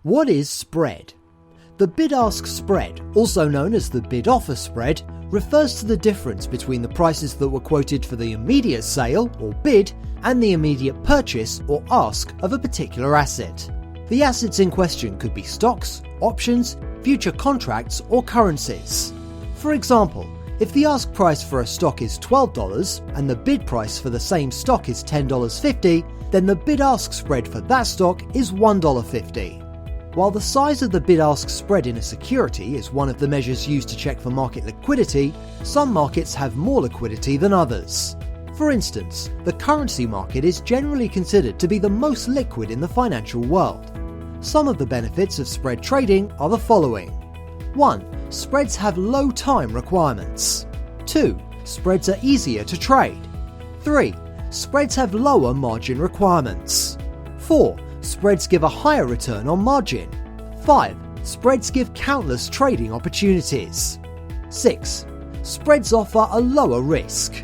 What is spread? The bid-ask spread, also known as the bid-offer spread, refers to the difference between the prices that were quoted for the immediate sale, or bid, and the immediate purchase, or ask, of a particular asset. The assets in question could be stocks, options, future contracts, or currencies. For example, if the ask price for a stock is $12 and the bid price for the same stock is $10.50, then the bid-ask spread for that stock is $1.50. While the size of the bid-ask spread in a security is one of the measures used to check for market liquidity, some markets have more liquidity than others. For instance, the currency market is generally considered to be the most liquid in the financial world. Some of the benefits of spread trading are the following. 1. Spreads have low time requirements. 2. Spreads are easier to trade. 3. Spreads have lower margin requirements. 4. Spreads give a higher return on margin. 5. Spreads give countless trading opportunities. 6. Spreads offer a lower risk.